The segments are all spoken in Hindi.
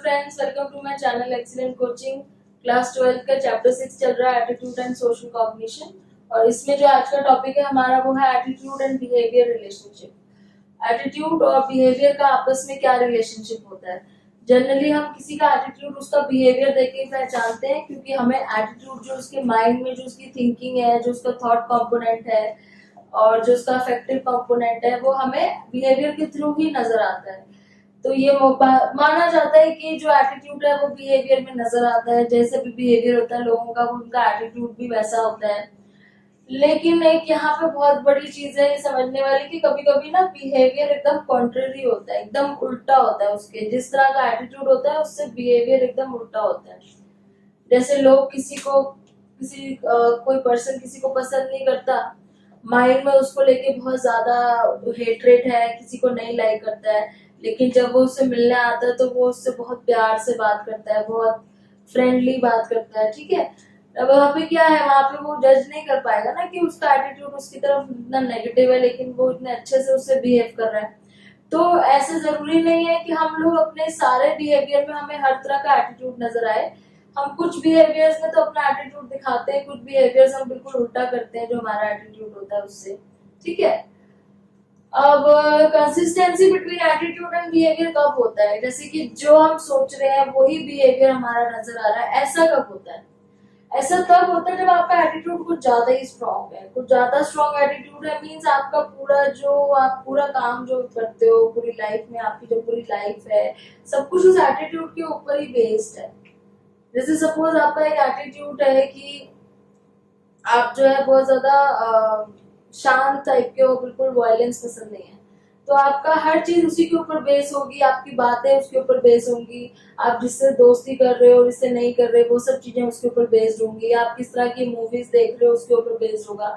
Friends, welcome to my channel excellent coaching. Class 12 का चैप्टर 6 चल रहा है, एटीट्यूड एंड सोशल कॉग्निशन। और इसमें जो आज का टॉपिक है हमारा वो है attitude and behaviour relationship. Attitude और बिहेवियर का आपस में क्या रिलेशनशिप होता है। जनरली हम किसी का एटीट्यूड उसका बिहेवियर देख के पहचानते हैं, क्योंकि हमें एटीट्यूड जो उसके माइंड में जो उसकी थिंकिंग है, जो उसका थॉट कंपोनेंट है और जो उसका अफेक्टिव कंपोनेंट है, वो हमें बिहेवियर के थ्रू ही नजर आता है। तो ये माना जाता है कि जो एटीट्यूड है वो बिहेवियर में नजर आता है। जैसे भी बिहेवियर होता है लोगों का, उनका एटीट्यूड भी वैसा होता है। लेकिन एक यहाँ पे बहुत बड़ी चीज है ये समझने वाली कि कभी कभी ना बिहेवियर एकदम कॉन्ट्ररी होता है, एकदम उल्टा होता है। उसके जिस तरह का एटीट्यूड होता है उससे बिहेवियर एकदम उल्टा होता है। जैसे लोग कोई पर्सन किसी को पसंद नहीं करता, माइंड में उसको लेके बहुत ज्यादा हेट्रेट है, किसी को नहीं लाइक करता है, लेकिन जब वो उससे मिलने आता है तो वो उससे बहुत प्यार से बात करता है, बहुत फ्रेंडली बात करता है। ठीक है, अब वहाँ पे क्या है, वहां पे वो जज नहीं कर पाएगा ना कि उसका एटीट्यूड उसकी तरफ इतना नेगेटिव है, लेकिन वो इतने अच्छे से उससे बिहेव कर रहा है। तो ऐसे जरूरी नहीं है कि हम लोग अपने सारे बिहेवियर में हमें हर तरह का एटीट्यूड नजर आए। हम कुछ बिहेवियर्स में तो अपना एटीट्यूड दिखाते हैं, कुछ बिहेवियर्स हम बिल्कुल उल्टा करते हैं जो हमारा एटीट्यूड होता है उससे। ठीक है, अब consistency between attitude and behaviour कब होता है, जैसे कि जो हम सोच रहे हैं वही बिहेवियर हमारा नजर आ रहा है, ऐसा कब होता है। ऐसा तब होता है जब आपका एटीट्यूड कुछ ज्यादा ही स्ट्रांग है। कुछ ज्यादा स्ट्रांग एटीट्यूड है मींस आपका आप पूरा काम जो करते हो पूरी लाइफ में, आपकी जो पूरी लाइफ है सब कुछ उस एटीट्यूड के ऊपर ही बेस्ड है। जैसे सपोज आपका एक एटीट्यूड है कि आप जो है बहुत ज्यादा शांत टाइप के हो, बिल्कुल वायलेंस पसंद नहीं है, तो आपका हर चीज उसी के ऊपर बेस होगी, आपकी बातें उसके ऊपर बेस होंगी, आप जिससे दोस्ती कर रहे हो जिससे नहीं कर रहे वो सब चीजें उसके ऊपर बेस्ड होंगी, आप किस तरह की मूवीज देख रहे हो उसके ऊपर बेस्ड होगा।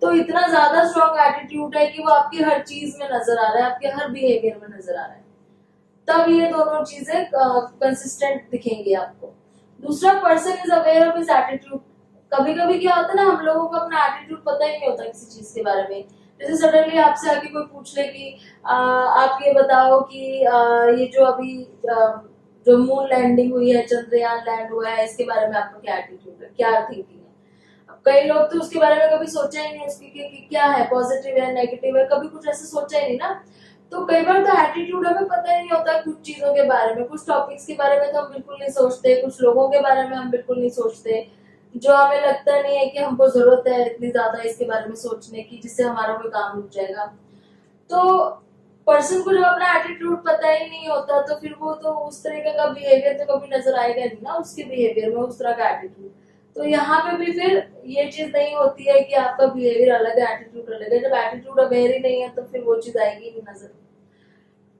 तो इतना ज्यादा स्ट्रॉन्ग एटीट्यूड है कि वो आपकी हर चीज में नजर आ रहा है, आपके हर बिहेवियर में नजर आ रहा है। तब ये दोनों चीजें कंसिस्टेंट दिखेंगी आपको। दूसरा, person is aware of his attitude. कभी कभी क्या होता है ना, हम लोगों को अपना एटीट्यूड पता ही नहीं होता किसी चीज के बारे में। जैसे सडनली आपसे आके कोई पूछ ले कि आप ये बताओ कि ये जो अभी जो मून लैंडिंग हुई है, चंद्रयान लैंड हुआ है, इसके बारे में आपका क्या एटीट्यूड है, क्या थिंकिंग है। अब कई लोग तो उसके बारे में कभी सोचा ही नहीं, उसकी कि क्या है, पॉजिटिव है नेगेटिव है, कभी कुछ ऐसे सोचा ही नहीं ना। तो कई बार तो एटीट्यूड हमें पता ही नहीं होता कुछ चीजों के बारे में, कुछ टॉपिक्स के बारे में तो हम बिल्कुल नहीं सोचते, कुछ लोगों के बारे में हम बिल्कुल नहीं सोचते, जो हमें लगता नहीं है कि हमको जरूरत है इतनी ज्यादा इसके बारे में सोचने की जिससे हमारा कोई काम रुक जाएगा। तो पर्सन को जब अपना एटीट्यूड पता ही नहीं होता तो फिर वो तो उस तरीके का बिहेवियर तो कभी नजर आएगा नहीं ना उसके बिहेवियर में, उस तरह का एटीट्यूड। तो यहाँ पे भी फिर ये चीज नहीं होती है कि आपका बिहेवियर अलग है एटीट्यूड अलग है। जब एटीट्यूड अवेयर ही नहीं है तो फिर वो चीज आएगी नहीं नजर।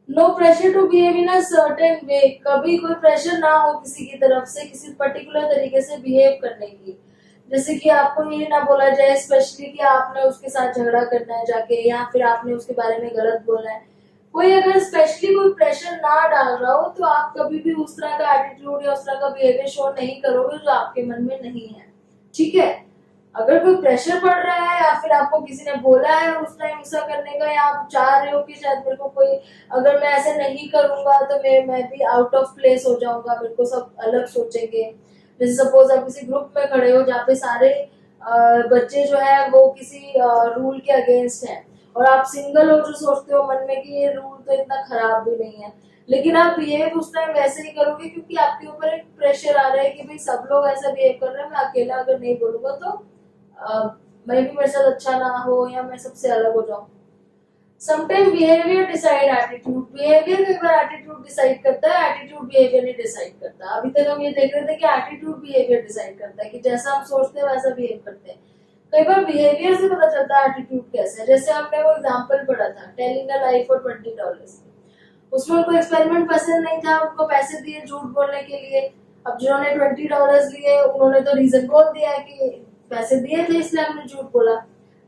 No pressure to behave in a certain way. कभी कोई प्रेशर ना हो किसी की तरफ से किसी पर्टिकुलर तरीके से बिहेव करने की। जैसे कि आपको ये ना बोला जाए स्पेशली कि आपने उसके साथ झगड़ा करना है जाके, या फिर आपने उसके बारे में गलत बोलना है। कोई अगर स्पेशली कोई प्रेशर ना डाल रहा हो तो आप कभी भी उस तरह का एटीट्यूड या उस तरह का बिहेवियर शो नहीं करोगे जो आपके मन में नहीं है। ठीक है, अगर कोई प्रेशर पड़ रहा है या फिर आपको किसी ने बोला है उस टाइम ऐसा करने का, या आप चाह रहे हो कि शायद मेरे को कोई, अगर मैं ऐसे नहीं करूंगा तो मैं भी आउट ऑफ प्लेस हो जाऊंगा, मेरे को सब अलग सोचेंगे। जैसे सपोज आप किसी ग्रुप में खड़े हो जहाँ पे सारे बच्चे जो है वो किसी रूल के अगेंस्ट हैं, और आप सिंगल हो जो सोचते हो मन में कि ये रूल तो इतना खराब भी नहीं है, लेकिन आप बिहेव उस टाइम वैसे ही करोगे क्योंकि आपके ऊपर एक प्रेशर आ रहा है कि भाई सब लोग ऐसा बिहेव कर रहे हैं, मैं अकेला अगर नहीं बोलूंगा तो मैं भी मेरे साथ अच्छा ना हो या मैं सबसे अलग हो जाऊं। Sometime behaviour decide attitude. Behaviour कई बार एटीट्यूड डिसाइड करता है, एटीट्यूड बिहेवियर नहीं डिसाइड करता। अभी तक हम ये देख रहे थे कि एटीट्यूड बिहेवियर डिसाइड करता है, कि जैसा हम सोचते हैं वैसा बिहेव करते हैं। कई बार बिहेवियर से पता चलता है एटीट्यूड कैसा है। जैसे हमने वो एग्जांपल पढ़ा था टेलिंग अ लाई फॉर $20। उसमें उनको एक्सपेरिमेंट पसंद नहीं था, उनको पैसे दिए झूठ बोलने के लिए। अब जिन्होंने $20 लिए उन्होंने तो रीजन बोल दिया है कि पैसे दिए थे इसलिए हमने झूठ बोला।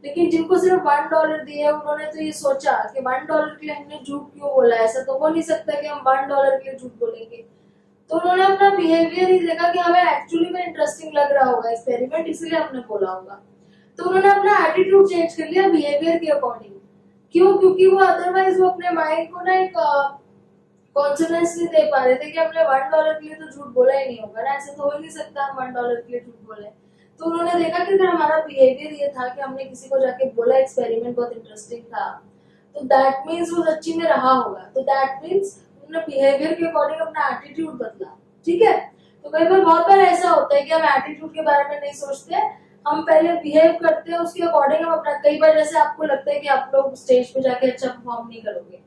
लेकिन जिनको सिर्फ $1 दिए उन्होंने तो ये सोचा कि $1 के लिए हमने झूठ क्यों बोला, ऐसा तो हो नहीं सकता कि हम $1 के लिए झूठ बोलेंगे। तो उन्होंने अपना बिहेवियर ही देखा कि हमें एक्चुअली में इंटरेस्टिंग लग रहा होगा एक्सपेरिमेंट, इसलिए हमने बोला होगा। तो उन्होंने अपना एटीट्यूड चेंज कर लिया बिहेवियर के अकॉर्डिंग। क्यों? क्योंकि वो अदरवाइज वो अपने माइंड को ना एक कॉन्फिडेंस नहीं दे पा रहे थे कि हमने $1 के लिए तो झूठ बोला ही नहीं होगा ना, ऐसे तो हो ही नहीं सकता हम $1 के लिए झूठ बोले। तो उन्होंने देखा कि अगर हमारा बिहेवियर ये था कि हमने किसी को जाके बोला एक्सपेरिमेंट बहुत इंटरेस्टिंग था, तो दैट मीन्स वो सच्ची में रहा होगा, तो दैट मीन्स उन्होंने बिहेवियर के अकॉर्डिंग अपना एटीट्यूड बदला। ठीक है, तो कई बार बहुत बार ऐसा होता है कि हम एटीट्यूड के बारे में नहीं सोचते, हम पहले बिहेव करते हैं उसके अकॉर्डिंग हम अपना, कई बार जैसे आपको लगता है कि आप लोग स्टेज पे जाके अच्छा परफॉर्म नहीं करोगे,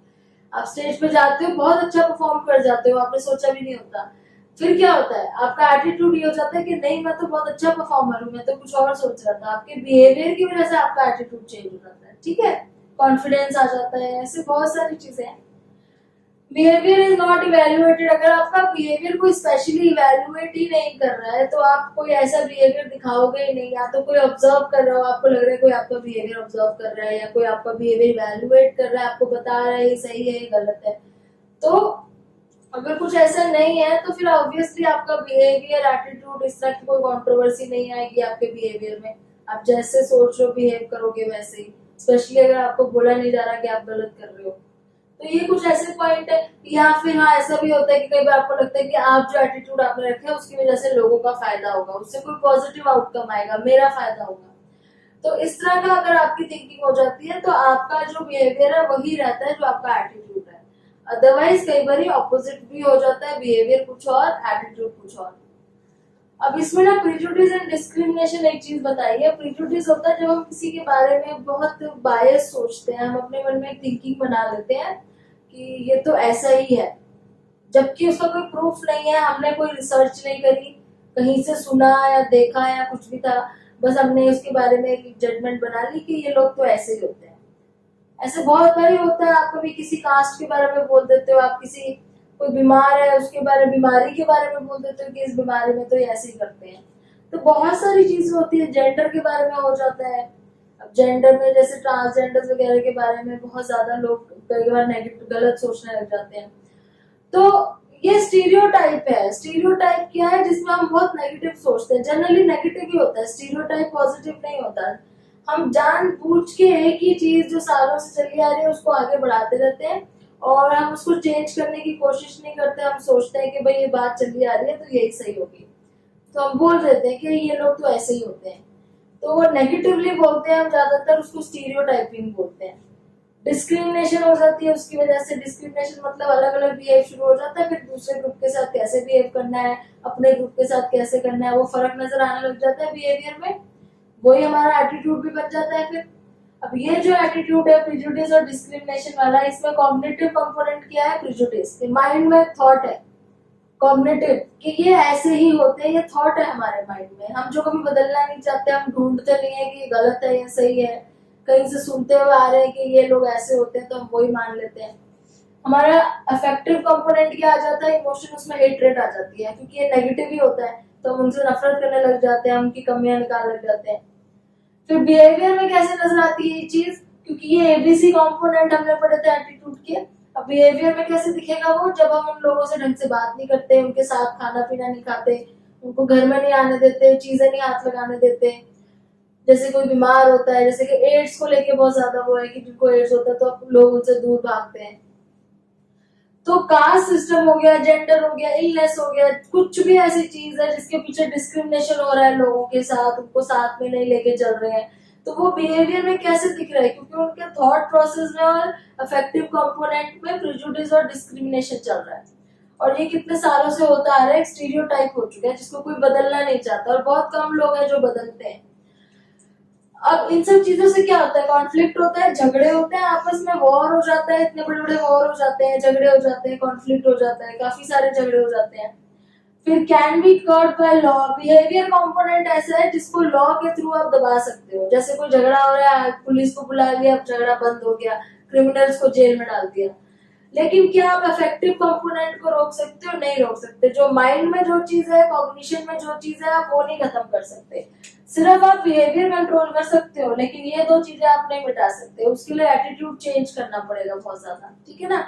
आप स्टेज पे जाते हो बहुत अच्छा परफॉर्म कर जाते हो, आपने सोचा भी नहीं होता, फिर क्या होता है आपका एटीट्यूड ये हो जाता है कि नहीं मैं तो बहुत अच्छा परफॉर्मर हूँ, मैं तो कुछ और सोच रहा था, आपके बिहेवियर की वजह से आपका एटीट्यूड चेंज हो जाता है। ठीक है, कॉन्फिडेंस आ जाता है, ऐसे बहुत सारी चीजें हैं। बिहेवियर इज नॉट इवेल्युएटेड, अगर आपका बिहेवियर कोई स्पेशली इवेल्युएट ही नहीं कर रहा है तो आप कोई ऐसा बिहेवियर दिखाओगे ही नहीं, या तो कोई ऑब्जर्व कर रहा हो, आपको लग रहा है कोई आपका बिहेवियर ऑब्जर्व कर रहा है, या कोई आपका बिहेवियर इवेल्युएट कर रहा है, आपको बता रहा है ये सही है ये गलत है, तो अगर कुछ ऐसा नहीं है तो फिर ऑब्वियसली आपका बिहेवियर एटीट्यूड इस तरह की कोई कंट्रोवर्सी नहीं आएगी आपके बिहेवियर में, आप जैसे सोच रहे हो बिहेव करोगे वैसे ही, स्पेशली अगर आपको बोला नहीं जा रहा कि आप गलत कर रहे हो। तो ये कुछ ऐसे पॉइंट है, या फिर हाँ ऐसा भी होता है कि कई बार आपको लगता है कि आप जो एटीट्यूड आपने रखा है उसकी वजह से लोगों का फायदा होगा, उससे कोई पॉजिटिव आउटकम आएगा, मेरा फायदा होगा, तो इस तरह का अगर आपकी थिंकिंग हो जाती है तो आपका जो बिहेवियर है वही रहता है जो आपका एटीट्यूड है। अदरवाइज कई बार ऑपोजिट भी हो जाता है, बिहेवियर कुछ और एटीट्यूड कुछ और। अब इसमें ना प्रिजुडिस एंड डिस्क्रिमिनेशन एक चीज बताई है। प्रिजुडिस होता है जब हम किसी के बारे में बहुत बायस सोचते हैं, हम अपने मन में एक थिंकिंग बना लेते हैं कि ये तो ऐसा ही है, जबकि उसका कोई प्रूफ नहीं है, हमने कोई रिसर्च नहीं करी, कहीं से सुना या देखा या कुछ भी था, बस हमने उसके बारे में एक जजमेंट बना ली कि ये लोग तो ऐसे ही होते हैं। ऐसे बहुत बार होता है, आप कभी किसी कास्ट के बारे में बोल देते हो, आप किसी कोई बीमार है उसके बारे में, बीमारी के बारे में बोल देते हो कि इस बीमारी में तो ये ऐसे ही करते हैं। तो बहुत सारी चीजें होती है, जेंडर के बारे में हो जाता है। अब जेंडर में जैसे ट्रांसजेंडर वगैरह के बारे में बहुत ज्यादा लोग कई बार नेगेटिव गलत सोचने लग जाते हैं। तो ये स्टीरियोटाइप है। स्टीरियोटाइप क्या है? जिसमें हम बहुत नेगेटिव सोचते हैं, जनरली नेगेटिव ही होता है, स्टीरियोटाइप पॉजिटिव नहीं होता है। हम जानबूझ के एक ही चीज जो सालों से चली आ रही है उसको आगे बढ़ाते रहते हैं और हम उसको चेंज करने की कोशिश नहीं करते। हम सोचते हैं कि भाई ये बात चली आ रही है तो यही सही होगी, तो हम बोल देते हैं कि ये लोग तो ऐसे ही होते हैं, तो वो नेगेटिवली बोलते हैं, हम ज्यादातर उसको स्टीरियोटाइपिंग बोलते हैं। डिस्क्रिमिनेशन हो जाती है उसकी वजह से। डिस्क्रिमिनेशन मतलब अलग अलग बिहेव शुरू हो जाता है, फिर दूसरे ग्रुप के साथ कैसे बिहेव करना है, अपने ग्रुप के साथ कैसे करना है, वो फर्क नजर आने लग जाता है बिहेवियर में, वही हमारा एटीट्यूड भी बन जाता है फिर। अब ये जो एटीट्यूड है प्रिजुडिस और डिस्क्रिमिनेशन वाला, इसमें कॉग्निटिव कंपोनेंट क्या है? प्रिजुडिस माइंड में थॉट है, कॉग्निटिव कि ये ऐसे ही होते हैं, ये थॉट है हमारे माइंड में, हम जो कभी बदलना नहीं चाहते, हम ढूंढते नहीं है कि ये गलत है या सही है, कहीं से सुनते हुए आ रहे हैं कि ये लोग ऐसे होते हैं तो हम वही मान लेते हैं। हमारा अफेक्टिव कंपोनेंट क्या आ जाता है? इमोशन, उसमें हेट्रेट आ जाती है, क्योंकि ये नेगेटिव ही होता है तो हम उनसे नफरत करने लग जाते हैं, उनकी कमियां निकालने लग जाते हैं। फिर बिहेवियर में कैसे नजर आती है ये चीज? क्योंकि ये एबीसी कंपोनेंट हमने पढ़े थे एटीट्यूड के। अब बिहेवियर में कैसे दिखेगा वो? जब हम उन लोगों से ढंग से बात नहीं करते, उनके साथ खाना पीना नहीं खाते, उनको घर में नहीं आने देते, चीजें नहीं हाथ लगाने देते, जैसे कोई बीमार होता है, जैसे कि एड्स को लेके बहुत ज्यादा वो है कि जिनको एड्स होता है तो लोग उनसे दूर भागते हैं। तो कास्ट सिस्टम हो गया, जेंडर हो गया, इलनेस हो गया, कुछ भी ऐसी चीज है जिसके पीछे डिस्क्रिमिनेशन हो रहा है लोगों के साथ, उनको साथ में नहीं लेके चल रहे हैं, तो वो बिहेवियर में कैसे दिख रहा है? क्योंकि उनके थॉट प्रोसेस में और अफेक्टिव कंपोनेंट में प्रिजुडिस और डिस्क्रिमिनेशन चल रहा है, और ये कितने सालों से होता आ रहा है, एक स्टीरियोटाइप हो चुका है जिसको कोई बदलना नहीं चाहता, और बहुत कम लोग हैं जो बदलते हैं। अब इन सब चीजों से क्या होता है? कॉन्फ्लिक्ट होता है, झगड़े होते हैं, आपस में वॉर हो जाता है, इतने बड़े बड़े वॉर हो जाते हैं, झगड़े हो जाते हैं, कॉन्फ्लिक्ट हो जाता है, काफी सारे झगड़े हो जाते हैं। फिर can be curbed by law. Behaviour component ऐसा है जिसको लॉ के थ्रू आप दबा सकते हो, जैसे कोई झगड़ा हो रहा है, पुलिस को बुला लिया, अब झगड़ा बंद हो गया, क्रिमिनल्स को जेल में डाल दिया। लेकिन क्या आप अफेक्टिव कंपोनेंट को रोक सकते हो? नहीं रोक सकते। जो माइंड में जो चीज है, कॉग्निशन में जो चीज है, आप वो नहीं खत्म कर सकते। सिर्फ आप बिहेवियर कंट्रोल कर सकते हो, लेकिन ये दो चीजें आप नहीं मिटा सकते, उसके लिए एटीट्यूड चेंज करना पड़ेगा बहुत ज्यादा, ठीक है ना।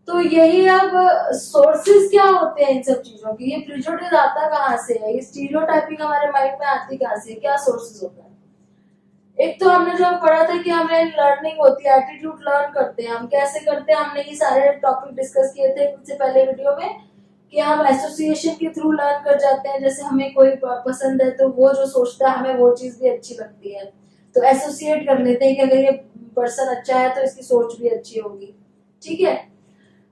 तो यही अब सोर्सेज क्या होते हैं इन सब चीजों की? ये प्रिजुडिस आता कहाँ से है? ये स्टीरियोटाइपिंग हमारे माइंड में आती कहाँ से? क्या सोर्सेज होता है? एक तो हमने जो पढ़ा था कि हमें लर्निंग होती है, एटीट्यूड लर्न करते हैं, हम कैसे करते हैं, हमने ये सारे टॉपिक डिस्कस किए थे कुछ से पहले वीडियो में, कि हम एसोसिएशन के थ्रू लर्न कर जाते हैं। जैसे हमें कोई पसंद है तो वो जो सोचता है हमें वो चीज भी अच्छी लगती है, तो एसोसिएट कर लेते हैं कि अगर ये पर्सन अच्छा है तो इसकी सोच भी अच्छी होगी। ठीक है।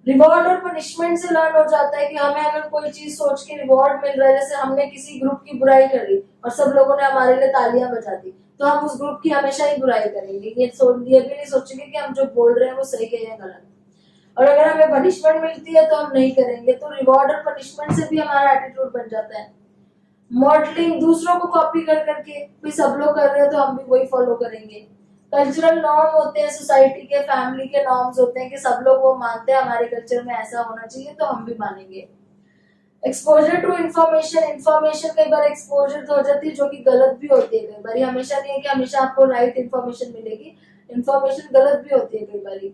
रिवॉर्ड और पनिशमेंट से लर्न हो जाता है कि हमें अगर कोई चीज सोच के रिवॉर्ड मिल रहा है, जैसे हमने किसी ग्रुप की बुराई करी और सब लोगों ने हमारे लिए तालियां बजा दी, तो हम उस ग्रुप की हमेशा ही बुराई करेंगे, ये भी नहीं सोचेंगे कि हम जो बोल रहे हैं वो सही है या गलत। और अगर हमें पनिशमेंट मिलती है तो हम नहीं करेंगे। तो रिवॉर्ड और पनिशमेंट से भी हमारा एटीट्यूड बन जाता है। मॉडलिंग, दूसरों को कॉपी कर करके, भी सब लोग कर रहे हैं तो हम भी वही फॉलो करेंगे। कल्चरल नॉर्म होते हैं, सोसाइटी के, फैमिली के नॉर्म्स होते हैं कि सब लोग वो मानते हैं हमारे कल्चर में ऐसा होना चाहिए तो हम भी मानेंगे। एक्सपोजर टू इन्फॉर्मेशन, इन्फॉर्मेशन कई बार एक्सपोजर तो हो जाती है जो कि गलत भी होती है कई बार, हमेशा नहीं है कि हमेशा आपको राइट इन्फॉर्मेशन मिलेगी, इन्फॉर्मेशन गलत भी होती है कई बार।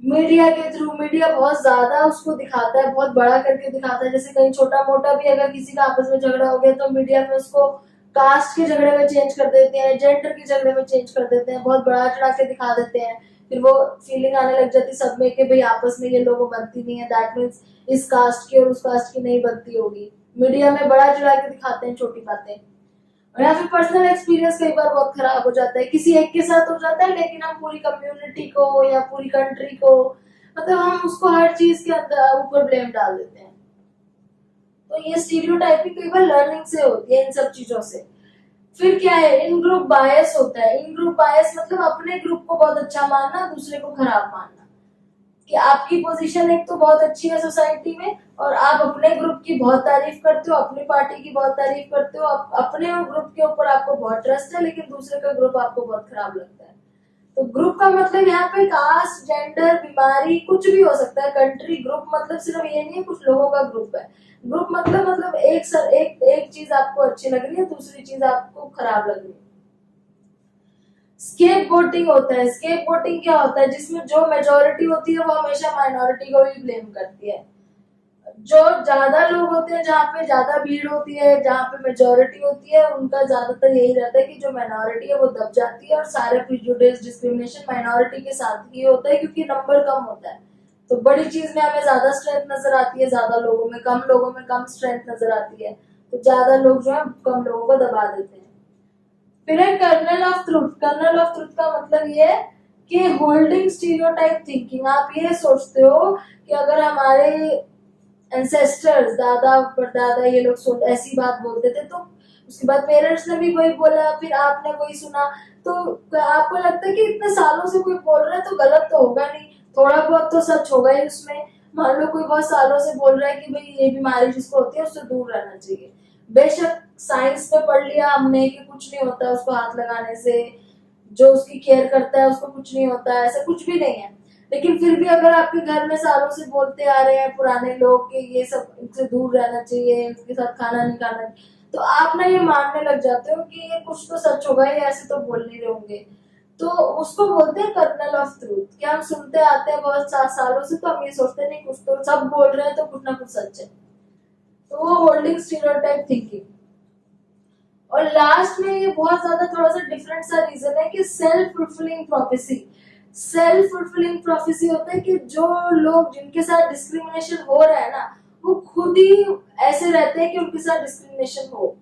मीडिया के थ्रू, मीडिया बहुत ज्यादा उसको दिखाता है, बहुत बड़ा करके दिखाता है। जैसे कहीं छोटा मोटा भी अगर किसी का आपस में झगड़ा हो गया तो मीडिया में उसको कास्ट के झगड़े में चेंज कर देते हैं, जेंडर के झगड़े में चेंज कर देते हैं, बहुत बड़ा चढ़ा के दिखा देते हैं। फिर वो फीलिंग आने लग जाती सब में कि भाई आपस में ये लोगों बनती नहीं है, दैट मीन्स इस कास्ट की और उस कास्ट की नहीं बनती होगी। मीडिया में बड़ा चढ़ा के दिखाते हैं छोटी बातें। और या फिर पर्सनल एक्सपीरियंस कई बार बहुत खराब हो जाता है, किसी एक के साथ हो जाता है लेकिन हम पूरी कम्युनिटी को या पूरी कंट्री को, मतलब हम उसको हर चीज के अंदर ऊपर ब्लेम डाल देते हैं। तो ये स्टीरियोटाइपिंग कई बार लर्निंग से होती है, इन सब चीजों से। फिर क्या है, इन ग्रुप बायस होता है। इन ग्रुप बायस मतलब अपने ग्रुप को बहुत अच्छा मानना, दूसरे को खराब मानना, कि आपकी पोजीशन एक तो बहुत अच्छी है सोसाइटी में और आप अपने ग्रुप की बहुत तारीफ करते हो, अपनी पार्टी की बहुत तारीफ करते हो, अपने ग्रुप के ऊपर आपको बहुत ट्रस्ट है, लेकिन दूसरे का ग्रुप आपको बहुत खराब लगता है। तो ग्रुप का मतलब यहाँ पे कास्ट, जेंडर, बीमारी कुछ भी हो सकता है, कंट्री। ग्रुप मतलब सिर्फ ये नहीं है कुछ लोगों का ग्रुप है। ग्रुप मतलब एक चीज आपको अच्छी लग रही है, दूसरी चीज आपको खराब लग रही है। स्केप वोटिंग होता है। स्केप वोटिंग क्या होता है, जिसमें जो मेजोरिटी होती है वो हमेशा माइनॉरिटी को ही ब्लेम करती है। जो ज्यादा लोग होते हैं, जहाँ पे ज्यादा भीड़ होती है, जहाँ पे मेजोरिटी होती है, उनका ज्यादातर यही रहता है कि जो माइनॉरिटी है वो दब जाती है, और सारे प्रिजुडिस, डिस्क्रिमिनेशन माइनॉरिटी के साथ ही होता है क्योंकि नंबर कम होता है। तो बड़ी चीज में हमें ज्यादा स्ट्रेंथ नजर आती है, ज्यादा लोगों में कम स्ट्रेंथ नजर आती है। तो ज्यादा लोग जो है कम लोगों को दबा देते हैं। फिर है kernel of truth. Kernel of truth का मतलब ये है कि होल्डिंग स्टीरियोटाइप थिंकिंग। आप ये सोचते हो कि अगर हमारे एंसेस्टर्स, दादा परदादा, ये लोग ऐसी बात बोलते थे तो उसके बाद पेरेंट्स ने भी वही बोला, फिर आपने वही सुना, तो आपको लगता है कि इतने सालों से कोई बोल रहा है तो गलत तो होगा नहीं, थोड़ा बहुत तो सच होगा ही उसमें। मान लो कोई बहुत सालों से बोल रहा है कि भाई ये बीमारी जिसको होती है उससे दूर रहना चाहिए, बेशक साइंस में पढ़ लिया हमने कि कुछ नहीं होता उसको हाथ लगाने से, जो उसकी केयर करता है उसको कुछ नहीं होता, ऐसा कुछ भी नहीं है। लेकिन फिर भी अगर आपके घर में सालों से बोलते आ रहे हैं पुराने लोग कि ये सब इनसे दूर रहना चाहिए, इनके साथ खाना नहीं खाना, तो आप ना ये मानने लग जाते हो कि ये कुछ तो सच होगा, ये ऐसे तो बोल नहीं रहे होंगे। तो उसको बोलते हैं कर्नल ऑफ ट्रूथ, कि हम सुनते आते हैं बहुत सालों से, तो हम ये सोचते नहीं कुछ तो सब बोल रहे हैं तो कुछ ना कुछ सच है। तो वो होल्डिंग स्टीरियोटाइप थिंकिंग। और लास्ट में ये बहुत ज्यादा थोड़ा सा डिफरेंट सा रीजन है कि self fulfilling prophecy. Self fulfilling prophecy होता है कि जो लोग जिनके साथ डिस्क्रिमिनेशन हो रहा है ना, वो खुद ही ऐसे रहते हैं कि उनके साथ डिस्क्रिमिनेशन हो।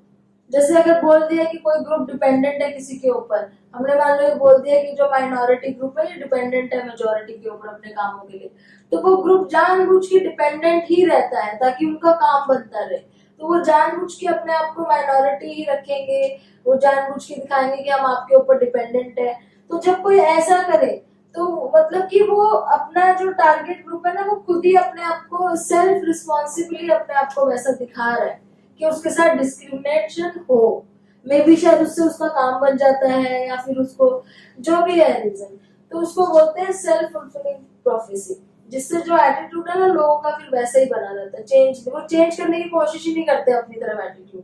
जैसे अगर बोल दिया कि कोई ग्रुप डिपेंडेंट है किसी के ऊपर, हमने मान लो बोल दिया कि जो माइनॉरिटी ग्रुप है ये डिपेंडेंट है मेजोरिटी के ऊपर अपने कामों के लिए, तो वो ग्रुप जानबूझ के डिपेंडेंट ही रहता है ताकि उनका काम बनता रहे। तो वो जानबूझ के अपने आप को माइनॉरिटी ही रखेंगे, वो जानबूझ के दिखाएंगे कि हम आपके ऊपर डिपेंडेंट है। तो जब कोई ऐसा करे तो मतलब कि वो अपना जो टारगेट ग्रुप है ना, वो खुद ही अपने आप को सेल्फ रिस्पॉन्सिबली अपने आप को वैसा दिखा रहा है कि उसके साथ डिस्क्रिमिनेशन हो, मे बी शायद उससे उसका काम बन जाता है या फिर उसको जो भी है रीजन, तो उसको बोलते हैं सेल्फ फुलफिलिंग प्रोफेसी। जिससे जो एटीट्यूड है ना लोगों का फिर वैसा ही बना रहता है, वो चेंज करने की कोशिश ही नहीं करते अपनी तरफ एटीट्यूड,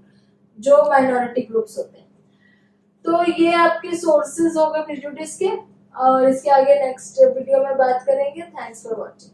जो माइनॉरिटी ग्रुप्स होते हैं। तो ये आपके सोर्सेज हो गए प्रेजुडिस के, और इसके आगे नेक्स्ट वीडियो में बात करेंगे। Thanks for watching.